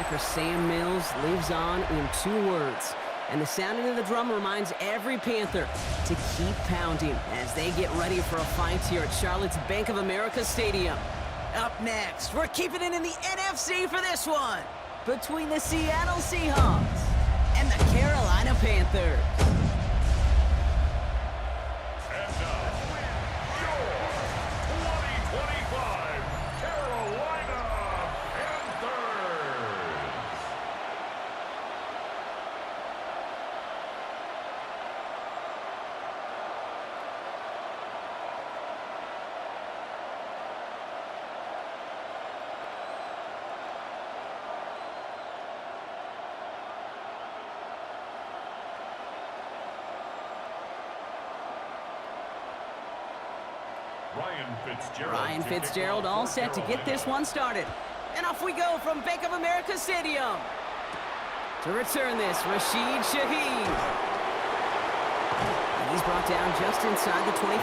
linebacker Sam Mills lives on in 2 words. And the sounding of the drum reminds every Panther to keep pounding as they get ready for a fight here at Charlotte's Bank of America Stadium. Up next, we're keeping it in the NFC for this one, between the Seattle Seahawks and the Carolina Panthers. And now, your 2025 Carolina Panthers. Ryan Fitzgerald all set to get this one started. And off we go from Bank of America Stadium. To return this, Rashid Shaheed. And he's brought down just inside the 25.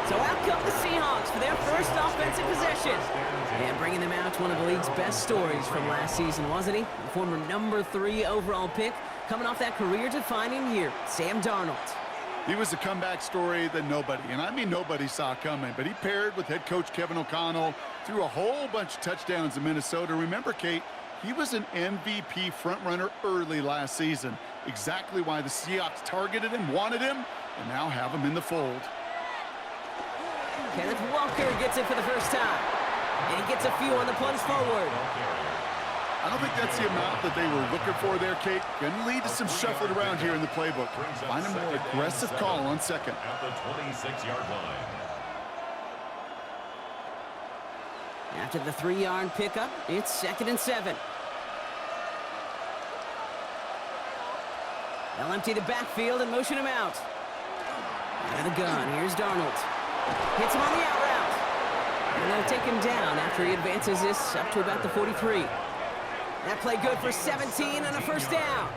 So out come the Seahawks for their first offensive possession. And bringing them out to one of the league's best stories from last season, wasn't he? The former number 3 overall pick, coming off that career-defining year, Sam Darnold. He was a comeback story that nobody, and I mean nobody, saw coming. But he paired with head coach Kevin O'Connell, threw a whole bunch of touchdowns in Minnesota. Remember, Kate, he was an MVP frontrunner early last season. Exactly why the Seahawks targeted him, wanted him, and now have him in the fold. Kenneth Walker gets it for the first time. And he gets a few on the punch forward. I don't think that's the amount that they were looking for there, Kate. Going to lead to some shuffling around here in the playbook. Find a more aggressive call on second. At the 26-yard line. After the 3-yard pickup, it's 2nd and 7. They'll empty the backfield and motion him out. Out of the gun, here's Darnold. Hits him on the out route. And they'll take him down after he advances this up to about the 43. That play good for 17 and a first down.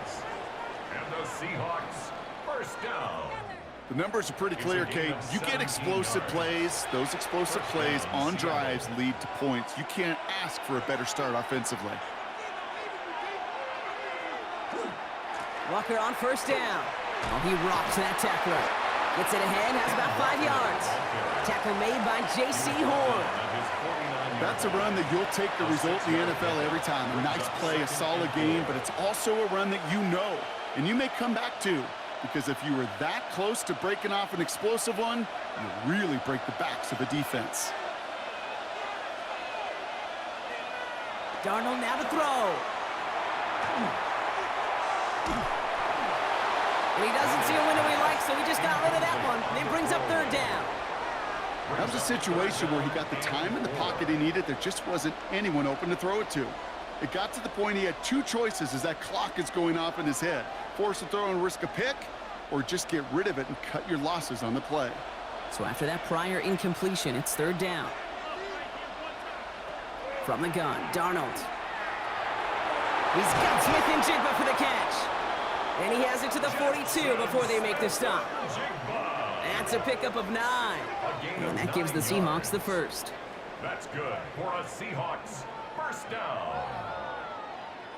And the Seahawks, first down. The numbers are pretty clear, Kate. You get explosive plays. Those explosive plays on drives lead to points. You can't ask for a better start offensively. Walker on first down. Oh, he rocks that tackler. Gets it ahead, has about 5 yards. Tackle made by J.C. Horn. That's a run that you'll take the result in the NFL every time. A nice play, a solid game, but it's also a run that you know, and you may come back to, because if you were that close to breaking off an explosive one, you really break the backs of the defense. Darnold now to throw. And he doesn't see a window he likes, so he just got rid of that one. And it brings up 3rd down. That was a situation where he got the time in the pocket he needed. There just wasn't anyone open to throw it to. It got to the point he had 2 choices as that clock is going off in his head. Force a throw and risk a pick, or just get rid of it and cut your losses on the play. So after that prior incompletion, it's 3rd down. From the gun, Darnold. He's got Smith and Jigba for the catch. And he has it to the 42 before they make the stop. That's a pickup of 9. And that gives the Seahawks the first. That's good for a Seahawks first down.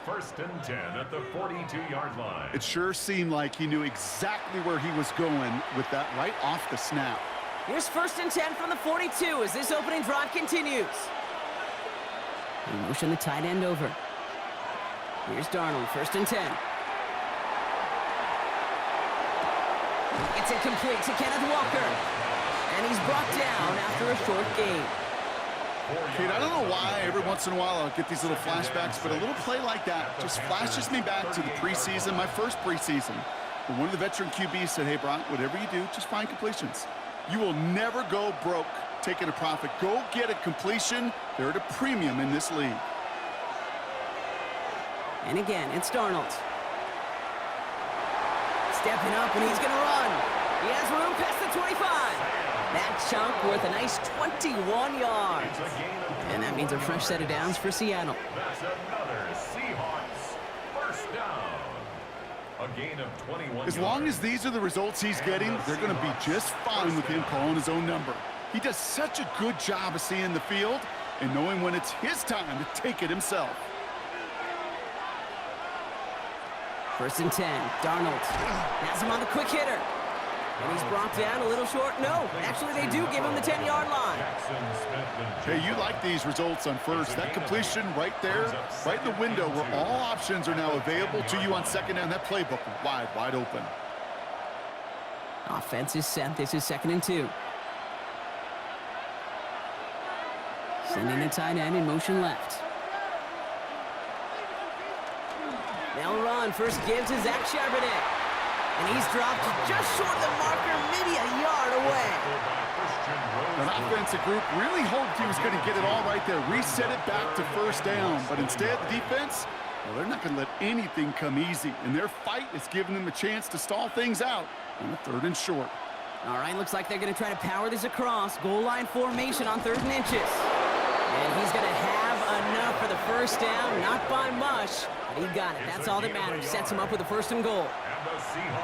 1st and 10 at the 42-yard line. It sure seemed like he knew exactly where he was going with that right off the snap. Here's 1st and 10 from the 42 as this opening drive continues. They motion the tight end over. Here's Darnold, 1st and 10. It's incomplete to Kenneth Walker. And he's brought down after a short gain. Kate, I don't know why every once in a while I'll get these little flashbacks, but a little play like that just flashes me back to the preseason, my first preseason. When one of the veteran QBs said, hey, Brock, whatever you do, just find completions. You will never go broke taking a profit. Go get a completion. They're at a premium in this league. And again, it's Darnold. Stepping up, and he's going to run. He has room past the 25. That chunk worth a nice 21 yards. And that means a fresh set of downs for Seattle. That's another Seahawks first down. A gain of 21 As long as these are the results he's getting, they're going to be just fine with him calling his own number. He does such a good job of seeing the field and knowing when it's his time to take it himself. First and 10. Darnold has him on the quick hitter. And he's brought down a little short. No, actually they do give him the 10-yard line. Hey, you like these results on first. That completion right there, right in the window where all options are now available to you on second down. That playbook wide open. Offense is set. This is 2nd and 2. Sending the tight end in motion left. They'll run. First give to Zach Charbonnet. And he's dropped just short of the marker, maybe a yard away. An offensive group really hoped he was going to get it all right there, reset it back to first down. But instead, the defense, well, they're not going to let anything come easy. And their fight is giving them a chance to stall things out on a 3rd and short. All right, looks like they're going to try to power this across. Goal line formation on 3rd and inches. And he's going to have enough for the first down, not by much. But he got it. That's all that matters. Sets him up with a 1st and goal.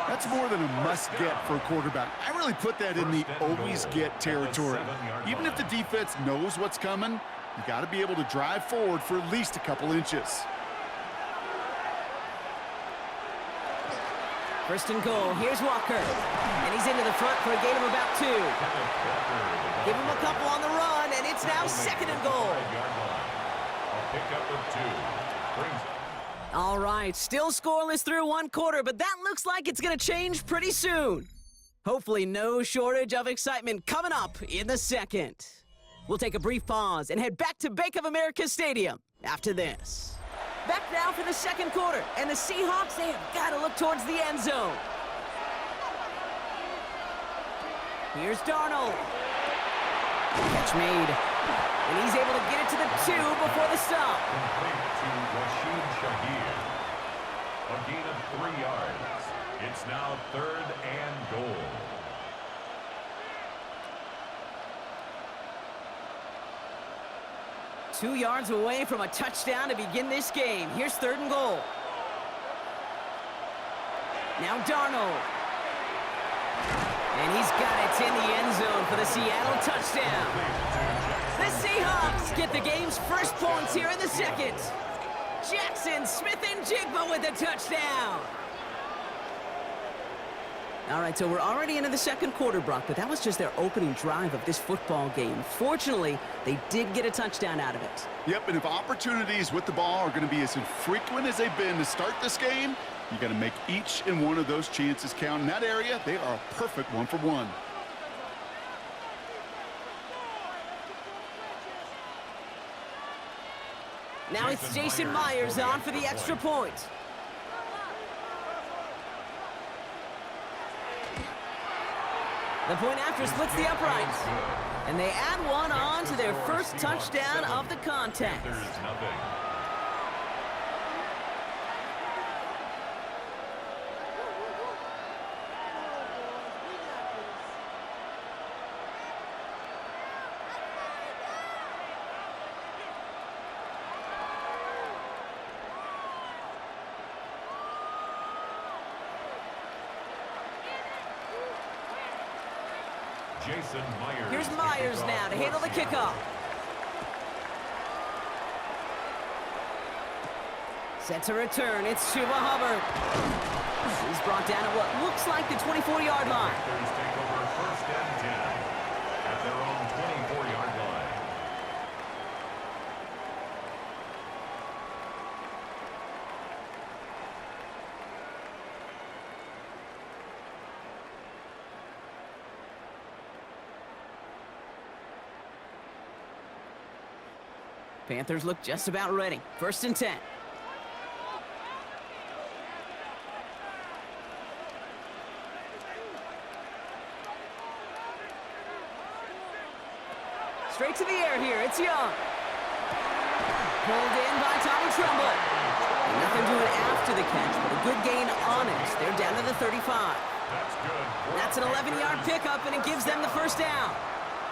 That's more than a must-get for a quarterback. I really put that in the always-get territory. Even if the defense knows what's coming, you got to be able to drive forward for at least a couple inches. 1st and goal. Here's Walker. And he's into the front for a gain of about 2. Give him a couple on the run, and it's now 2nd and goal. A pickup of 2 brings it. All right, still scoreless through 1 quarter, but that looks like it's going to change pretty soon. Hopefully no shortage of excitement coming up in the 2nd. We'll take a brief pause and head back to Bank of America Stadium after this. Back now for the 2nd quarter, and the Seahawks, they have got to look towards the end zone. Here's Darnold. Catch made. And he's able to get it to the 2 before the stop. Complete to Rashid Shaheer. A gain of 3 yards. It's now 3rd and goal. Two yards away from a touchdown to begin this game. Here's 3rd and goal. Now Darnold. And he's got it in the end zone for the Seattle touchdown. The Seahawks get the game's first points here in the 2nd. Jackson Smith-Njigba with a touchdown. All right, so we're already into the 2nd quarter, Brock, but that was just their opening drive of this football game. Fortunately, they did get a touchdown out of it. Yep, and if opportunities with the ball are going to be as infrequent as they've been to start this game, you got to make each and one of those chances count. In that area, they are a perfect 1-for-1. Now it's Jason Myers on for the extra point. The point after splits the uprights. And they add one on to their first touchdown of the contest. Here's Myers now to handle the kickoff. Set to return. It's Chuba Hubbard. He's brought down at what looks like the 24-yard line. Panthers take over 1st and 10 at their own 24-yard line. Panthers look just about ready. 1st and 10. Straight to the air here. It's Young. Pulled in by Tommy Tremble. And nothing doing after the catch, but a good gain on it. They're down to the 35. That's good. That's an 11-yard pickup, and it gives them the first down.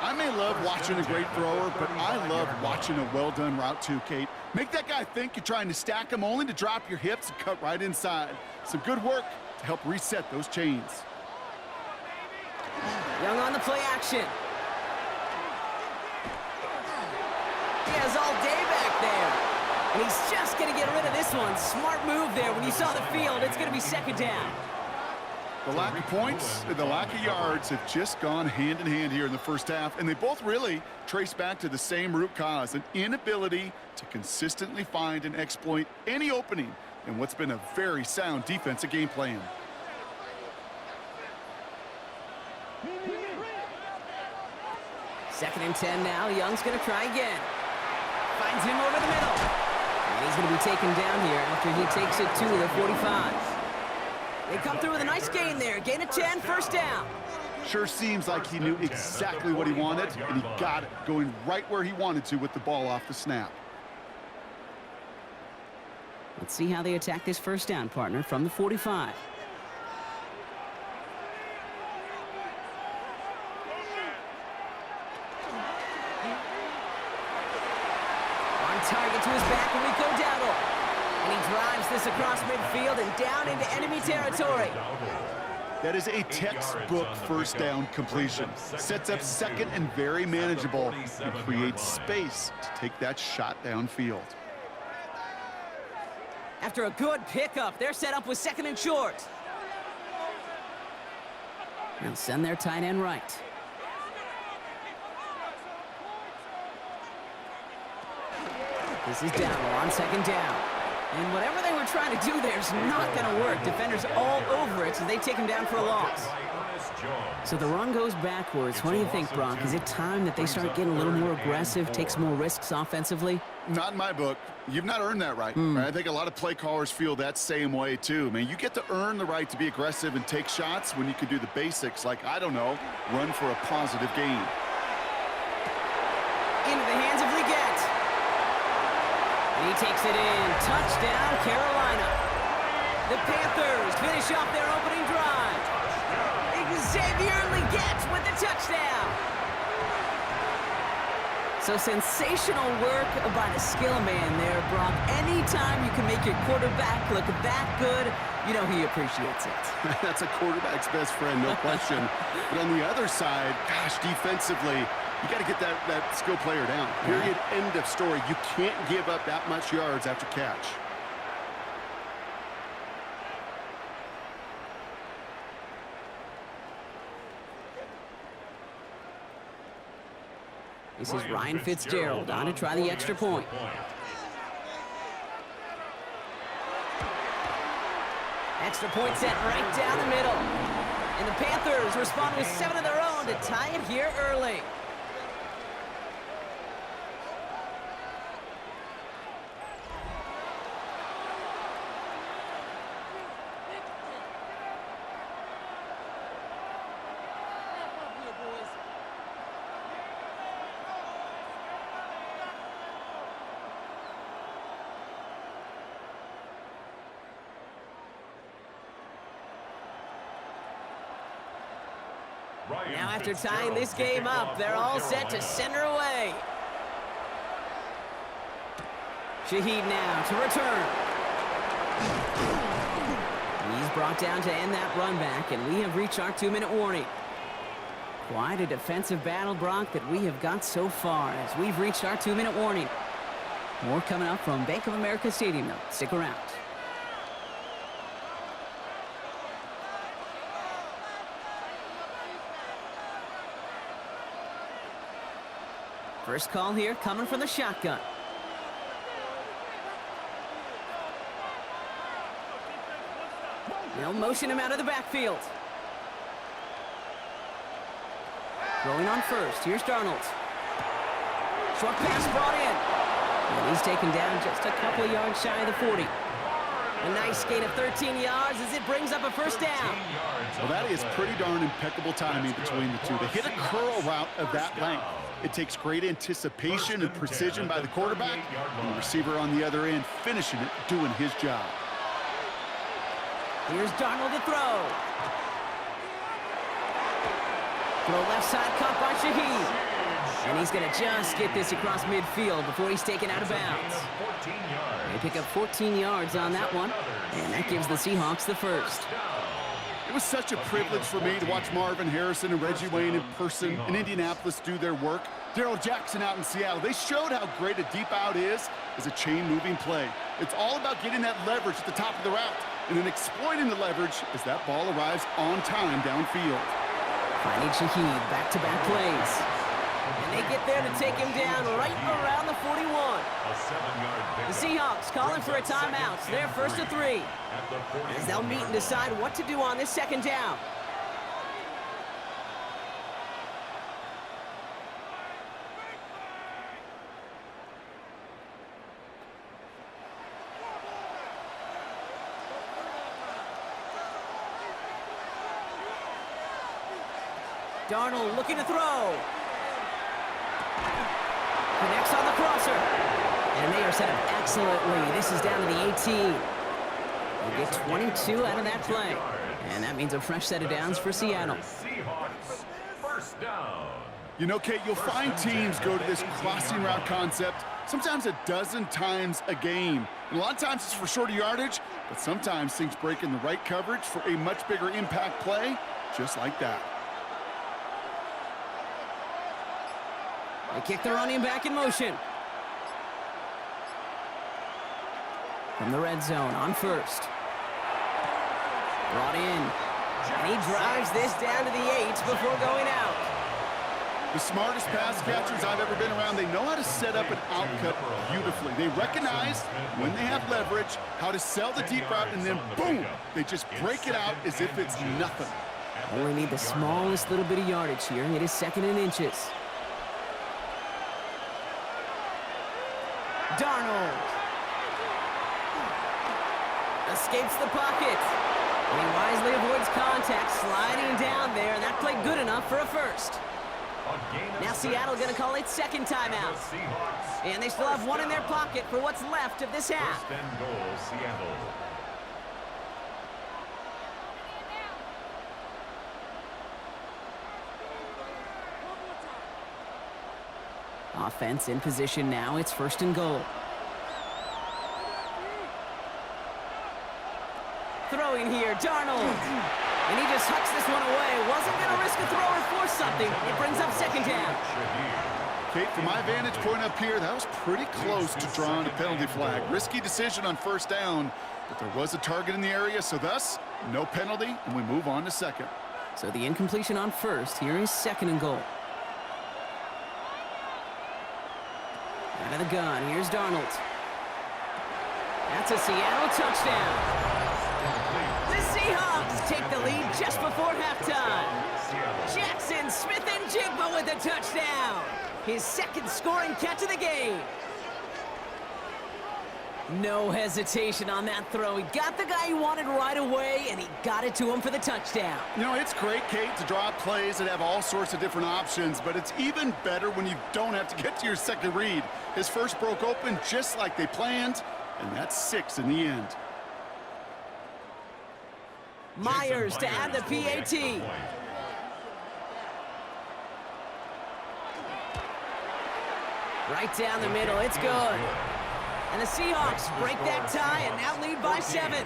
I may love watching a great thrower, but I love watching a well-done route too, Kate. Make that guy think you're trying to stack him only to drop your hips and cut right inside. Some good work to help reset those chains. Young on the play action. He has all day back there. And he's just going to get rid of this this one. Smart move there. When you saw the field, it's going to be second down. The lack of points and the lack of yards have just gone hand in hand here in the first half, and they both really trace back to the same root cause, an inability to consistently find and exploit any opening in what's been a very sound defensive game plan. Second and 10 now. Young's going to try again. Finds him over the middle. And he's going to be taken down here after he takes it to the 45. They come through with a nice gain there. Gain of 10, first down. Sure seems like he knew exactly what he wanted, and he got it, going right where he wanted to with the ball off the snap. Let's see how they attack this first down, partner, from the 45. Target to his back, and we go Dowdle. And he drives this across midfield and down into enemy territory. That is a textbook first down completion. Sets up second and very manageable and creates space to take that shot downfield. After a good pickup, they're set up with second and short. They'll send their tight end right. This is Dowdle on second down. And whatever they were trying to do there is not going to work. Defenders all over it, so they take him down for a loss. So the run goes backwards. What do you think, Brock? Is it time that they start getting a little more aggressive, take some more risks offensively? Not in my book. You've not earned that right. I think a lot of play callers feel that same way, too. Man, you get to earn the right to be aggressive and take shots when you can do the basics, like, I don't know, run for a positive gain. Into the hands of Leggett. And he takes it in. Touchdown, Carolina. The Panthers finish off their opening drive. Xavier Leggett with the touchdown. So sensational work by the skill man there, Brock. Anytime you can make your quarterback look that good, you know he appreciates it. That's a quarterback's best friend, no question. But on the other side, gosh, defensively, you got to get that skill player down. Period, end of story. You can't give up that much yards after catch. This is Ryan Fitzgerald on to try the extra point. Extra point set right down the middle. And the Panthers respond with 7 of their own to tie it here early. Now after tying this game up, they're all set to center away. Shaheed now to return. He's brought down to end that run back, and we have reached our 2-minute warning. Quite a defensive battle, Brock, that we have got so far as we've reached our 2-minute warning. More coming up from Bank of America Stadium, though. Stick around. First call here coming from the shotgun. They'll motion him out of the backfield. Throwing on first. Here's Darnold. Short pass brought in. And he's taken down just a couple of yards shy of the 40. A nice gain of 13 yards as it brings up a first down. Well, that is pretty darn impeccable timing between the two. To hit a curl route of that length, it takes great anticipation and precision by the quarterback, and the receiver on the other end finishing it, doing his job. Here's Darnold to throw. Throw left side caught by Shaheed. And he's going to just get this across midfield before he's taken out of bounds. They pick up 14 yards on that one, and that gives the Seahawks the first. It was such a privilege for me to watch Marvin Harrison and Reggie Wayne in person in Indianapolis do their work. Darrell Jackson out in Seattle. They showed how great a deep out is as a chain-moving play. It's all about getting that leverage at the top of the route and then exploiting the leverage as that ball arrives on time downfield. Finding Shaheed, back-to-back plays. And they get there to take him down right around the 41. The Seahawks calling for a timeout. They're first to 3. As they'll meet and decide what to do on this second down. Darnold looking to throw. Connects on the crosser. And they are set up excellently. This is down to the 18. They get 22 out of that play. And that means a fresh set of downs for Seattle. Seahawks, first down. You know, Kate, you'll find teams go to this crossing route concept sometimes a dozen times a game. And a lot of times it's for shorter yardage, but sometimes things break in the right coverage for a much bigger impact play, just like that. They kick the running back in motion. From the red zone on first. Brought in. And he drives this down to the 8 before going out. The smartest pass catchers I've ever been around, they know how to set up an out cut beautifully. They recognize when they have leverage, how to sell the deep route, and then boom, they just break it out as if it's nothing. Only need the smallest little bit of yardage here. It is second in inches. Darnold escapes the pocket. And he wisely avoids contact, sliding down there. And that played good enough for a first. Now Seattle going to call its second timeout. And they still have one in their pocket for what's left of this half. First and goal, Seattle. Offense in position now. It's first and goal. Throwing here, Darnold. And he just hucks this one away. Wasn't going to risk a throw or force something. It brings up second down. Kate, from my vantage point up here, that was pretty close to drawing a penalty flag. Risky decision on first down, but there was a target in the area, so thus, no penalty, and we move on to second. So the incompletion on first. Here is second and goal. Out of the gun, here's Darnold. That's a Seattle touchdown. The Seahawks take the lead just before halftime. Jackson Smith-Njigba with a touchdown. His second scoring catch of the game. No hesitation on that throw. He got the guy he wanted right away, and he got it to him for the touchdown. You know, it's great, Kate, to draw up plays that have all sorts of different options, but it's even better when you don't have to get to your second read. His first broke open just like they planned, and that's 6 in the end. Myers to add the PAT. Right down the middle, it's good. And the Seahawks break that tie and now lead by 7.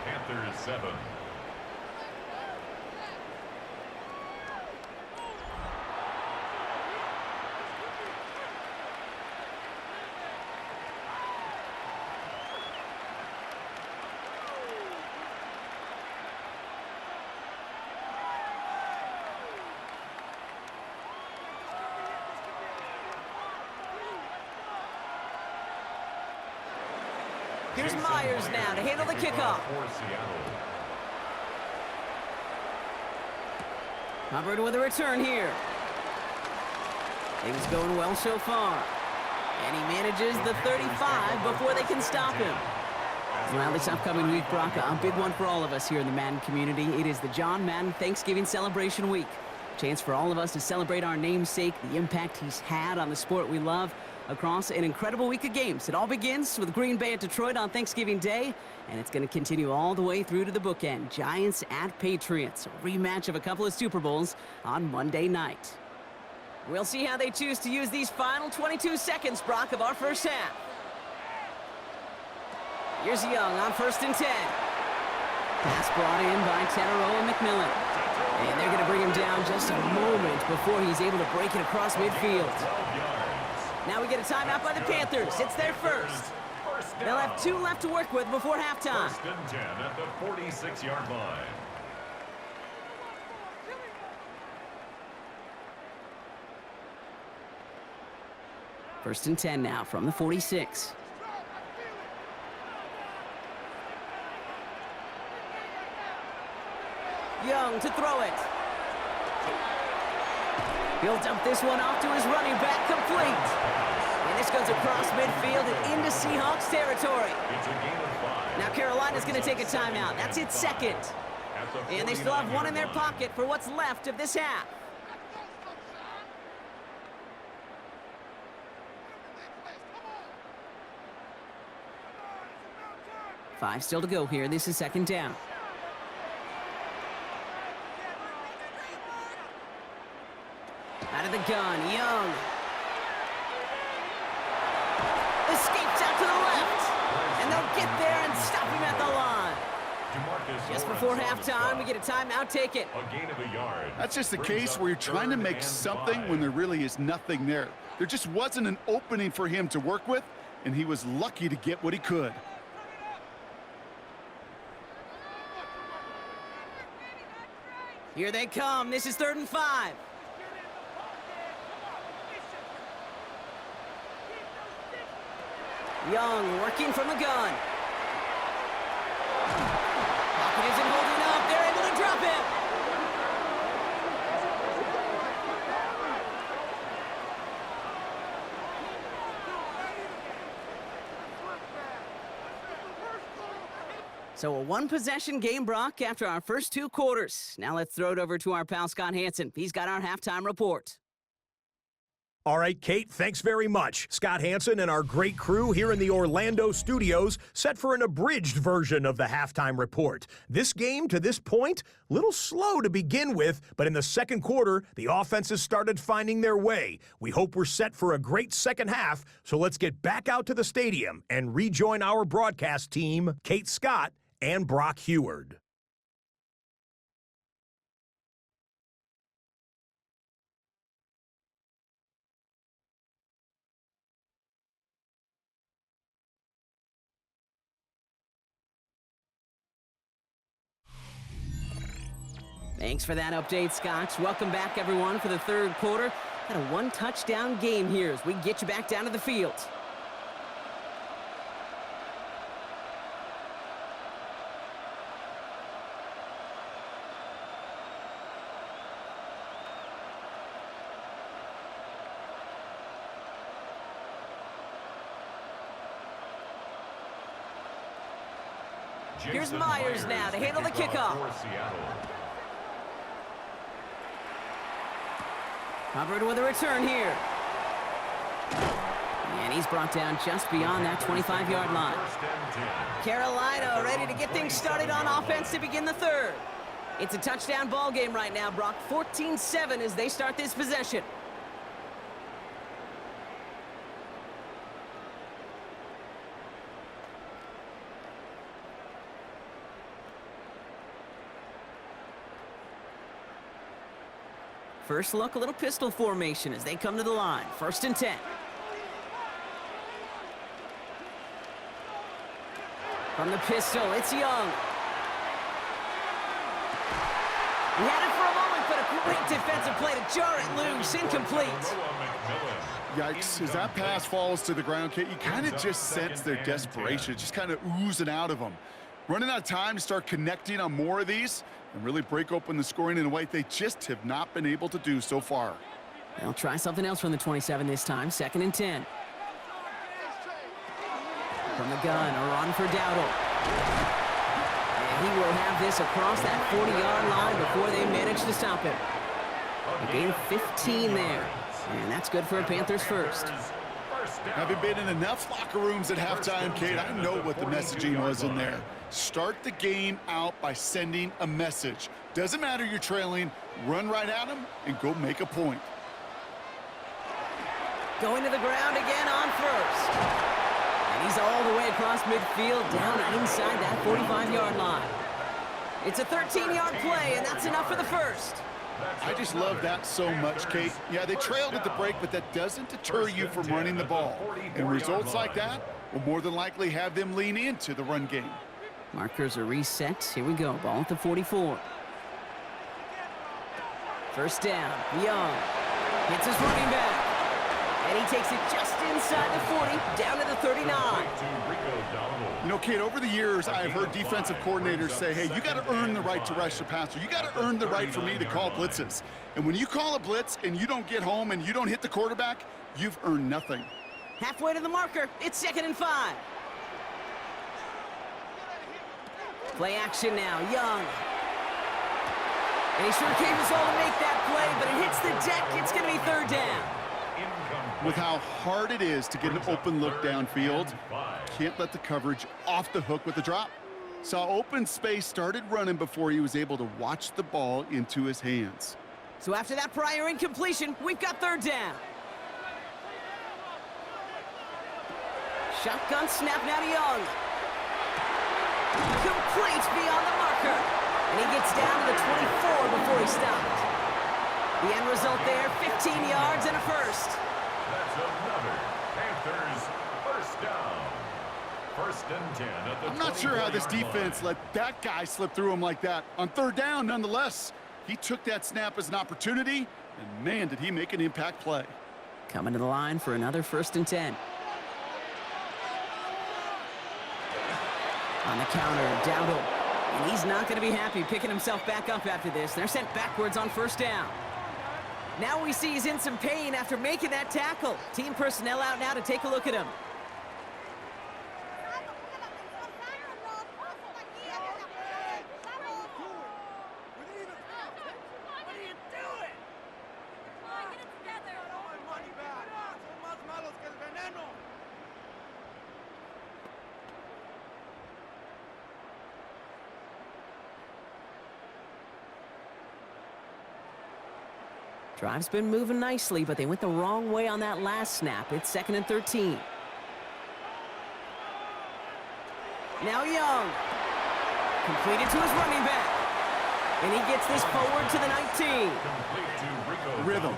Panthers 7. Here's Myers now to handle the kickoff. Hubbard with a return here. Things going well so far. And he manages the 35 before they can stop him. Well, this upcoming week, Brock, a big one for all of us here in the Madden community. It is the John Madden Thanksgiving Celebration Week. Chance for all of us to celebrate our namesake, the impact he's had on the sport we love, across an incredible week of games. It all begins with Green Bay at Detroit on Thanksgiving Day, and it's going to continue all the way through to the bookend. Giants at Patriots, a rematch of a couple of Super Bowls on Monday night. We'll see how they choose to use these final 22 seconds, Brock, of our first half. Here's Young on 1st and 10. Pass brought in by Tedero and McMillan. And they're going to bring him down just a moment before he's able to break it across midfield. Now we get a timeout by the Panthers. It's their first. They'll have 2 left to work with before halftime. 1st and 10 at the 46-yard line. First and 10 now from the 46. Young to throw it. He'll dump this one off to his running back, complete. And this goes across midfield and into Seahawks territory. It's a gain of 5. Now Carolina's going to take a timeout. That's its second. And they still have 1 in their pocket for what's left of this half. Five still to go here. This is 2nd down. Out of the gun, Young. Escapes out to the left. And they'll get there and stop him at the line. Just before halftime, we get a timeout. Take it. A gain of a yard. That's just a case where you're trying to make something when there really is nothing there. There just wasn't an opening for him to work with, and he was lucky to get what he could. Here they come. This is 3rd and 5. Young working from the gun. Pocket isn't holding up. They're able to drop him. So a 1-possession game, Brock, after our first 2 quarters. Now let's throw it over to our pal Scott Hansen. He's got our halftime report. All right, Kate, thanks very much. Scott Hansen and our great crew here in the Orlando studios set for an abridged version of the halftime report. This game, to this point, a little slow to begin with, but in the second quarter, the offenses started finding their way. We hope we're set for a great second half, so let's get back out to the stadium and rejoin our broadcast team, Kate Scott and Brock Heward. Thanks for that update, Scott. Welcome back, everyone, for the 3rd quarter. Got a 1-touchdown game here as we get you back down to the field. Here's Myers now to handle the kickoff. Hubbard with a return here. And he's brought down just beyond that 25-yard line. Carolina ready to get things started on offense to begin the 3rd. It's a touchdown ball game right now, Brock. 14-7 as they start this possession. First look, a little pistol formation as they come to the line. 1st and 10. From the pistol, it's Young. He had it for a moment, but a great defensive play to jar it loose. Incomplete. Yikes, as that pass falls to the ground, Kate, you kind of just sense their desperation, just kind of oozing out of them. Running out of time to start connecting on more of these and really break open the scoring in a way they just have not been able to do so far. They'll try something else from the 27 this time. 2nd and 10. From the gun, a run for Dowdle. And he will have this across that 40-yard line before they manage to stop him. A gain of 15 there. And that's good for a Panthers first. Having been in enough locker rooms at halftime, Kate, I know what the messaging was in there. Start the game out by sending a message. Doesn't matter you're trailing, run right at them and go make a point. Going to the ground again on first. And he's all the way across midfield, down inside that 45-yard line. It's a 13-yard play, and that's enough for the first. I just love that so much, Kate. Yeah, they trailed at the break, but that doesn't deter you from running the ball. And results like that will more than likely have them lean into the run game. Markers are reset. Here we go. Ball at the 44. First down. Young hits his running back. And he takes it just inside the 40, down to the 39. You know, Kate, over the years, I have heard defensive coordinators say, hey, you got to earn the right to rush the passer. You got to earn the right for me to call blitzes. And when you call a blitz and you don't get home and you don't hit the quarterback, you've earned nothing. Halfway to the marker. It's 2nd and 5. Play action now. Young. And he sure came us all to make that play, but it hits the deck. It's going to be 3rd down. With how hard it is to get an open look downfield, can't let the coverage off the hook with the drop. Saw open space, started running before he was able to watch the ball into his hands. So after that prior incompletion, we've got 3rd down. Shotgun snap now to Young. Complete beyond the marker. And he gets down to the 24 before he stopped. The end result there, 15 yards and a first. That's another Panthers first down. 1st and 10 at the I'm not sure how this defense let that guy slip through him like that. On 3rd down, nonetheless, he took that snap as an opportunity, and man, did he make an impact play. Coming to the line for another 1st and 10. On the counter, Dowdle. And he's not going to be happy picking himself back up after this. They're sent backwards on 1st down. Now we see he's in some pain after making that tackle. Team personnel out now to take a look at him. Drive's been moving nicely, but they went the wrong way on that last snap. It's 2nd and 13. Now Young. Completed to his running back. And he gets this forward to the 19. Rhythm.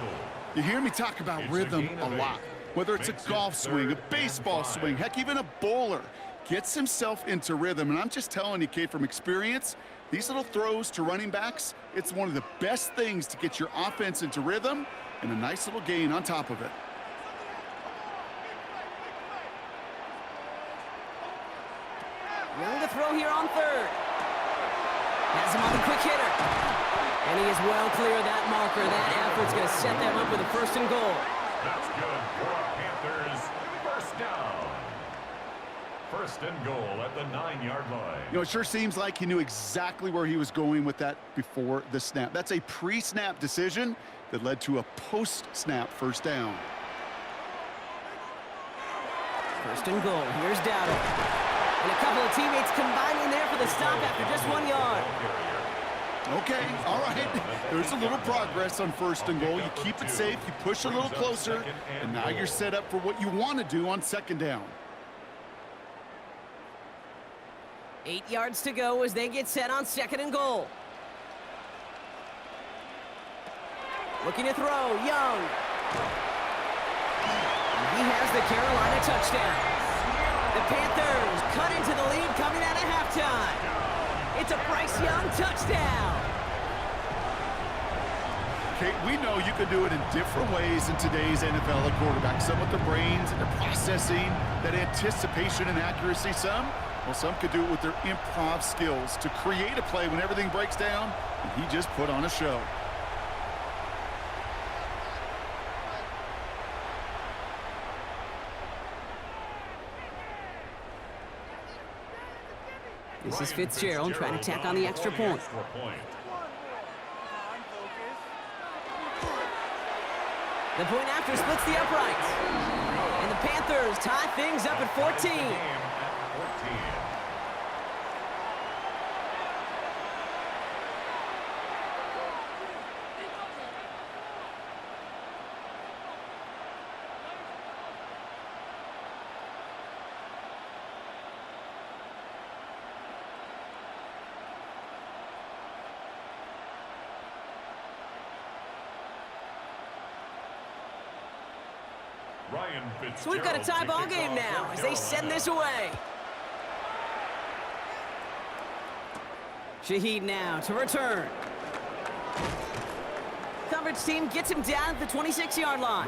You hear me talk about rhythm a lot. Whether it's a golf swing, a baseball swing, heck, even a bowler gets himself into rhythm. And I'm just telling you, Kate, from experience, these little throws to running backs, it's one of the best things to get your offense into rhythm and a nice little gain on top of it. Young to throw here on 3rd. Has him on the quick hitter. And he is well clear of that marker. That effort's going to set them up with a 1st and goal. That's good for a Panthers first down. 1st and goal at the 9-yard line. You know, it sure seems like he knew exactly where he was going with that before the snap. That's a pre-snap decision that led to a post-snap 1st down. 1st and goal. Here's Dowdle. And a couple of teammates combining there for the stop after just 1 yard. Okay, all right. There's a little progress on 1st and goal. You keep it safe, you push a little closer, and now you're set up for what you want to do on 2nd down. 8 yards to go as they get set on 2nd and goal. Looking to throw, Young. He has the Carolina touchdown. The Panthers cut into the lead coming out of halftime. It's a Bryce Young touchdown. Kate, we know you can do it in different ways in today's NFL at quarterback. Some with their brains and their processing, that anticipation and accuracy. Some could do it with their improv skills to create a play when everything breaks down, and he just put on a show. This is Fitzgerald trying to tack on the extra point. The point after splits the uprights. And the Panthers tie things up at 14. So we've got a tie ball game now as they send this away. Shaheed now to return. Coverage team gets him down at the 26-yard line.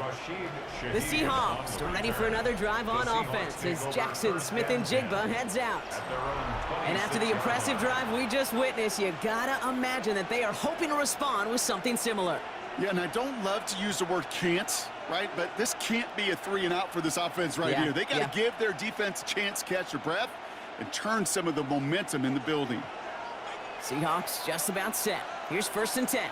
The Seahawks are ready for another drive on offense as Jackson, Smith, and Jigba heads out. And after the impressive drive we just witnessed, you gotta imagine that they are hoping to respond with something similar. Yeah, and I don't love to use the word can't, right? But this can't be a 3-and-out for this offense right here. They got to give their defense a chance to catch their breath and turn some of the momentum in the building. Seahawks just about set. Here's 1st and 10.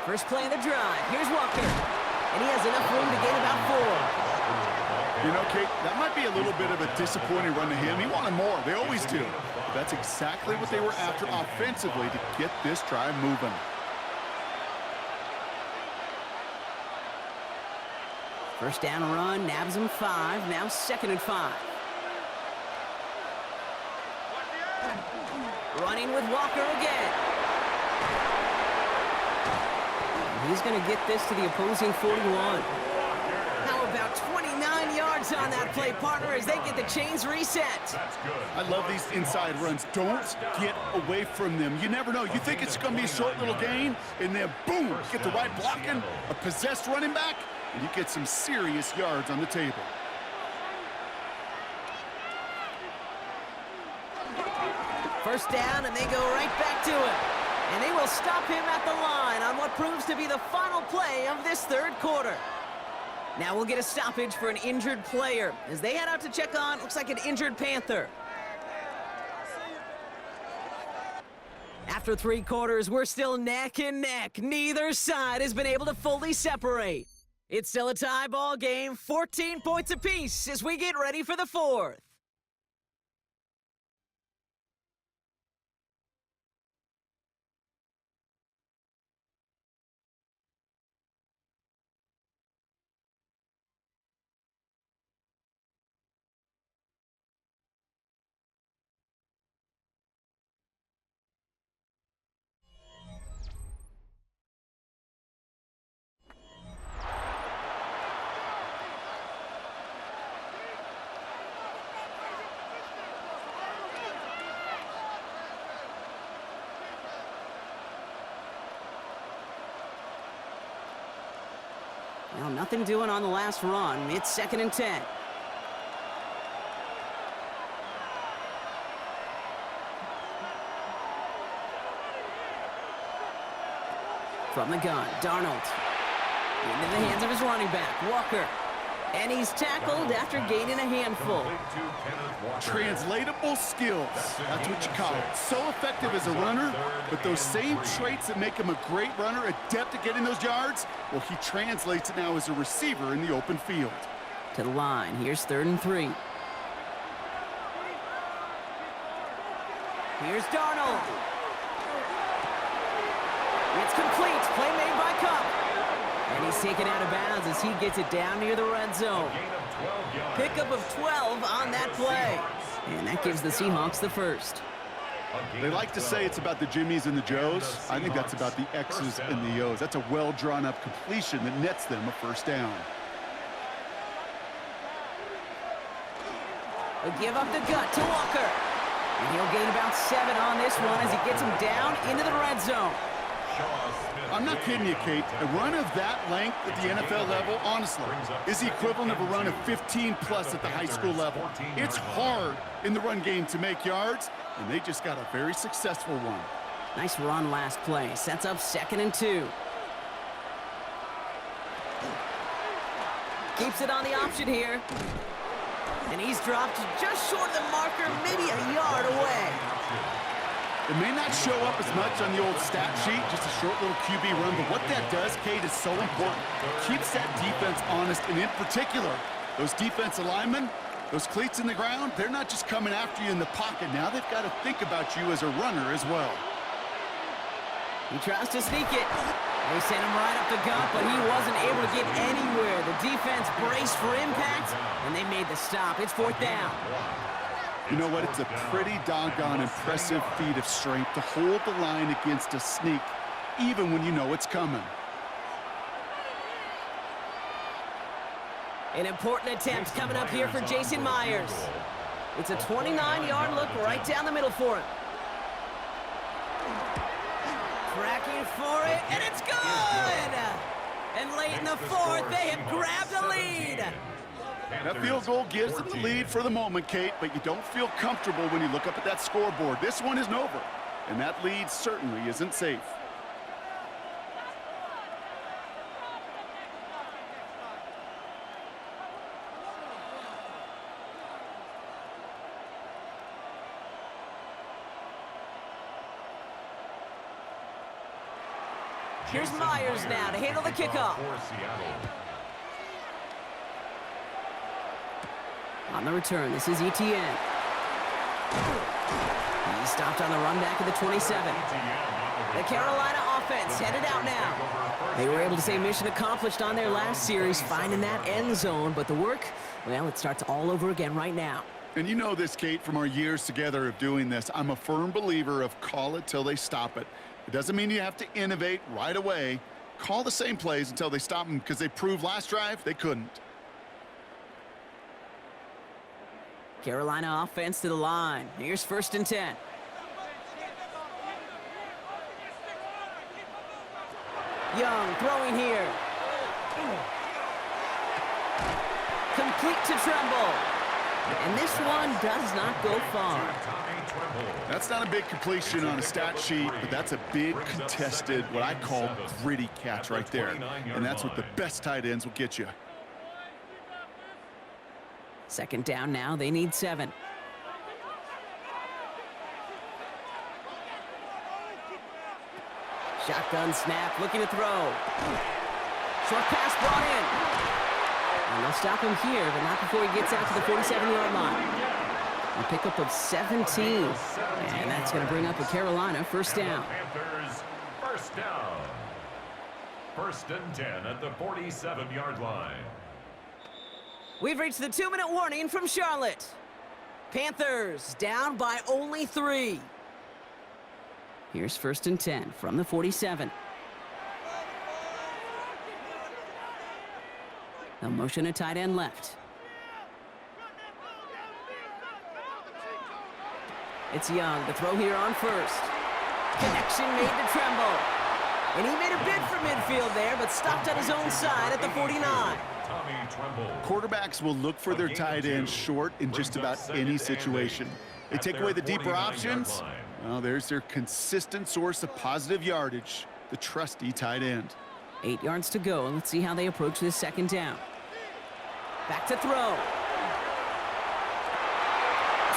First play of the drive. Here's Walker. And he has enough room to gain about 4. You know, Kate, that might be a little bit of a disappointing run to him. He wanted more. They always do. But that's exactly what they were after offensively to get this drive moving. First down run, nabs him 5. Now 2nd and 5. Running with Walker again. He's going to get this to the opposing 41. How about 29 yards on that play, partner, as they get the chains reset? I love these inside runs. Don't get away from them. You never know. You think it's going to be a short little gain, and then boom, get the right blocking, a possessed running back, and you get some serious yards on the table. First down, and they go right back to it. And they will stop him at the line on what proves to be the final play of this 3rd quarter. Now we'll get a stoppage for an injured player as they head out to check on, looks like an injured Panther. After 3 quarters, we're still neck and neck. Neither side has been able to fully separate. It's still a tie ball game, 14 points apiece as we get ready for the 4th. Well, nothing doing on the last run. It's 2nd and 10. From the gun, Darnold. Into the hands of his running back, Walker. And he's tackled after gaining a handful. Translatable skills. That's what you call it. So effective as a runner, but those same traits that make him a great runner, adept at getting those yards, well, he translates it now as a receiver in the open field. To the line. Here's 3rd and 3. Here's Darnold. It's complete. Play made by Cup. And he's taken out of bounds as he gets it down near the red zone. Pickup of 12 on that play. And that gives the Seahawks the 1st. They like to say it's about the Jimmies and the Joes. I think that's about the X's and the O's. That's a well-drawn-up completion that nets them a 1st down. They'll give up the gut to Walker. And he'll gain about 7 on this one as he gets him down into the red zone. I'm not kidding you, Kate. A run of that length at the NFL level, honestly, is the equivalent of a run of 15-plus at the high school level. It's hard in the run game to make yards, and they just got a very successful one. Nice run last play. Sets up 2nd and 2. Keeps it on the option here. And he's dropped just short of the marker, maybe a yard away. It may not show up as much on the old stat sheet, just a short little QB run, but what that does, Kate, is so important. Keeps that defense honest, and in particular, those defensive linemen, those cleats in the ground, they're not just coming after you in the pocket. Now they've got to think about you as a runner as well. He tries to sneak it. They sent him right up the gut, but he wasn't able to get anywhere. The defense braced for impact, and they made the stop. It's 4th down. You know what? It's a pretty doggone impressive feat of strength to hold the line against a sneak, even when you know it's coming. An important attempt coming up here for Jason Myers. It's a 29-yard look right down the middle for him. Tracking for it, and it's good! And late in the fourth, they have grabbed a lead. That field goal gives them the lead for the moment, Kate, but you don't feel comfortable when you look up at that scoreboard. This one isn't over, and that lead certainly isn't safe. Here's Myers now to handle the kickoff. On the return, this is Etienne. He stopped on the run back of the 27. The Carolina offense headed out now. They were able to say mission accomplished on their last series, finding that end zone, but the work, well, it starts all over again right now. And you know this, Kate, from our years together of doing this. I'm a firm believer of call it till they stop it. It doesn't mean you have to innovate right away. Call the same plays until they stop them, because they proved last drive they couldn't. Carolina offense to the line. Here's 1st and 10. Young throwing here. Complete to Tremble. And this one does not go far. That's not a big completion on a stat sheet, but that's a big contested, what I call gritty catch right there. And that's what the best tight ends will get you. 2nd down now, they need 7. Shotgun snap, looking to throw. Short pass brought in. And they'll stop him here, but not before he gets out to the 47-yard line. A pickup of 17. And that's going to bring up a Carolina 1st down. Panthers, 1st down. 1st and 10 at the 47-yard line. We've reached the 2-minute warning from Charlotte. Panthers down by only 3. Here's 1st and 10 from the 47. They'll motion a tight end left. It's Young to throw here on 1st. Connection made to Tremble. And he made a bid for midfield there, but stopped on his own side at the 49. Quarterbacks will look for their tight end short in just about any situation. They take away the deeper options. Well, there's their consistent source of positive yardage, the trusty tight end. 8 yards to go, and let's see how they approach this 2nd down. Back to throw.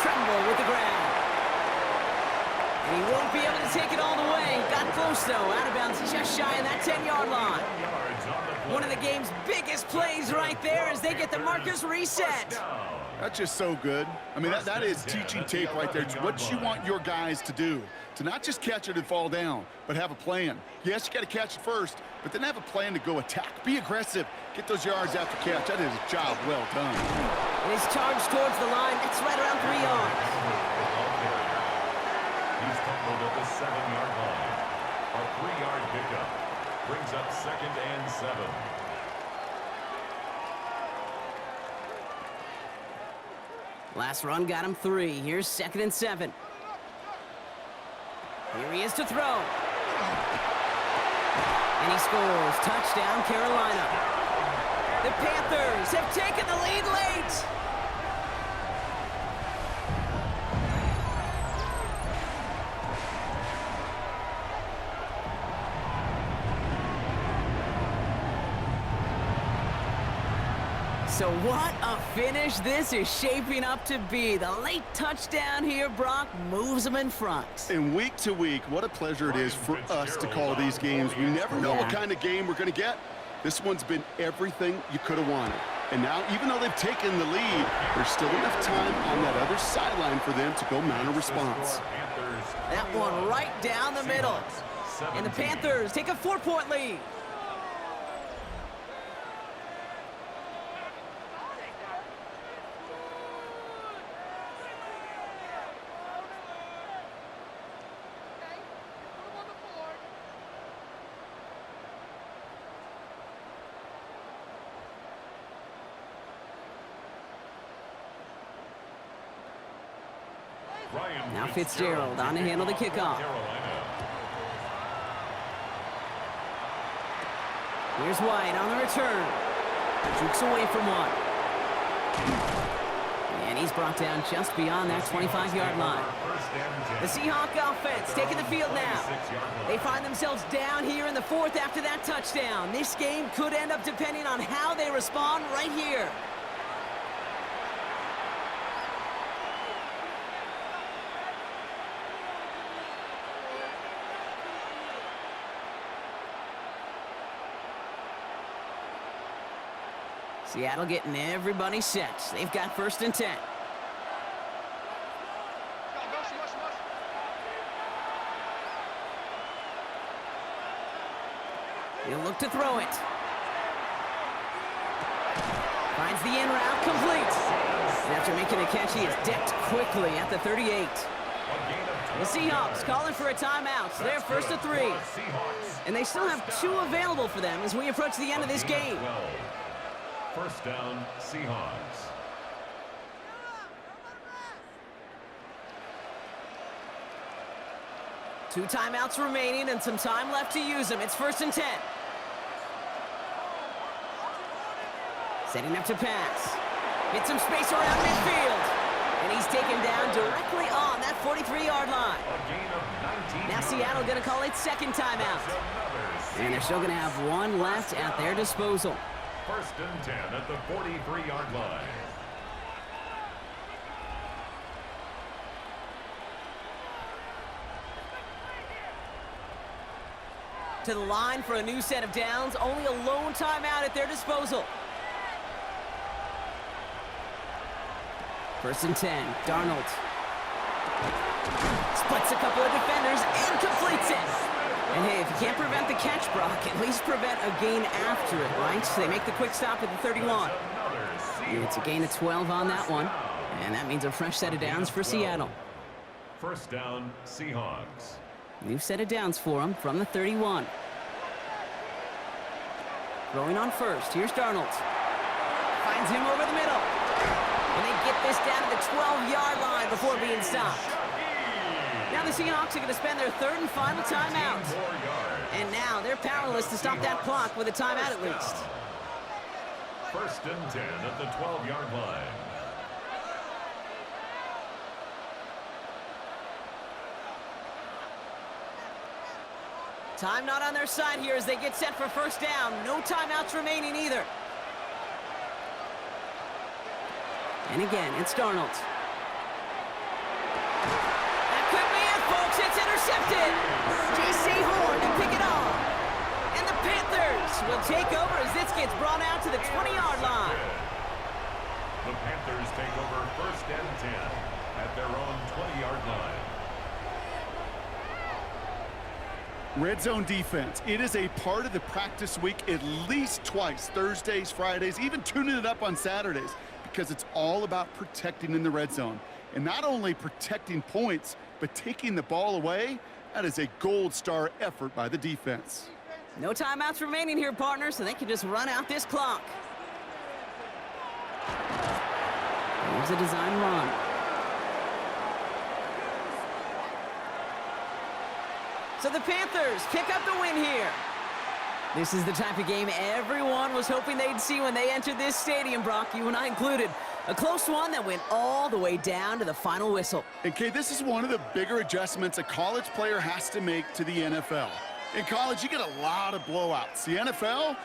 Tremble with the grab. And he won't be able to take it all the way. Got close, though. Out of bounds, just shy of that 10-yard line. One of the game's biggest plays right there as they get the markers reset. That's just so good. I mean, that is teaching tape right there. It's what you want your guys to do. To not just catch it and fall down, but have a plan. Yes, you got to catch it first, but then have a plan to go attack. Be aggressive. Get those yards after catch. That is a job well done. And he's charged towards the line. It's right around 3 yards. He's tumbled at the 7-yard line. A 3-yard pickup brings up 2nd and 7. Last run got him 3. Here's 2nd and 7. Here he is to throw. And he scores. Touchdown, Carolina. The Panthers have taken the lead late. So what a finish this is shaping up to be. The late touchdown here, Brock, moves them in front. And week to week, what a pleasure it is for us to call these games. We never know what kind of game we're going to get. This one's been everything you could have wanted. And now, even though they've taken the lead, there's still enough time on that other sideline for them to go mount a response. That one right down the middle. And the Panthers take a 4-point lead. Now Fitzgerald on to handle the kickoff. Here's White on the return. Jukes away from one. And he's brought down just beyond that 25-yard line. The Seahawks offense taking the field now. They find themselves down here in the fourth after that touchdown. This game could end up depending on how they respond right here. Seattle getting everybody set. They've got 1st and 10. He'll look to throw it. Finds the in route, complete. And after making the catch, he is decked quickly at the 38. The Seahawks calling for a timeout. So they're 1st and 3. And they still have 2 available for them as we approach the end of this game. 1st down, Seahawks. Two timeouts remaining and some time left to use them. It's 1st and 10. Setting up to pass. Get some space around midfield. And he's taken down directly on that 43-yard line. Now Seattle going to call it 2nd timeout. And they're still going to have 1 left at their disposal. 1st and 10 at the 43-yard line. To the line for a new set of downs. Only a lone timeout at their disposal. 1st and 10. Darnold. Splits a couple of defenders and completes it. And hey, if you can't prevent the catch, Brock, at least prevent a gain after it, right? So they make the quick stop at the 31. It's a gain of 12 on that one. And that means a fresh set of downs for Seattle. 1st down, Seahawks. New set of downs for him from the 31. Throwing on 1st. Here's Darnold. Finds him over the middle. And they get this down to the 12-yard line before being stopped. Now the Seahawks are going to spend their 3rd and final timeout. And now they're powerless to stop that clock with a timeout at least. 1st and 10 at the 12-yard line. Time not on their side here as they get set for 1st down. No timeouts remaining either. And again, it's Darnold. That could be it, folks. It's intercepted. J.C. Horn to pick it off. And the Panthers will take over as this gets brought out to the 20-yard line. The Panthers take over 1st and 10 at their own 20-yard line. Red zone defense. It is a part of the practice week at least twice, Thursdays, Fridays, even tuning it up on Saturdays, because it's all about protecting in the red zone. And not only protecting points, but taking the ball away. That is a gold star effort by the defense. No timeouts remaining here, partner, so they can just run out this clock. Here's a design run. So the Panthers pick up the win here. This is the type of game everyone was hoping they'd see when they entered this stadium, Brock, you and I included. A close one that went all the way down to the final whistle. And Kay, this is one of the bigger adjustments a college player has to make to the NFL. In college, you get a lot of blowouts. The NFL,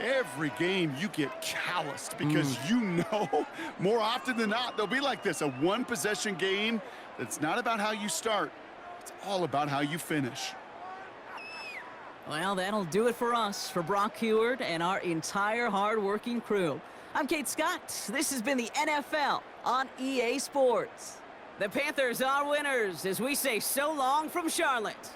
every game you get calloused because you know more often than not they'll be like this, a one-possession game that's not about how you start. It's all about how you finish. Well, that'll do it for us, for Brock Heward and our entire hard-working crew. I'm Kate Scott. This has been the NFL on EA Sports. The Panthers are winners as we say so long from Charlotte.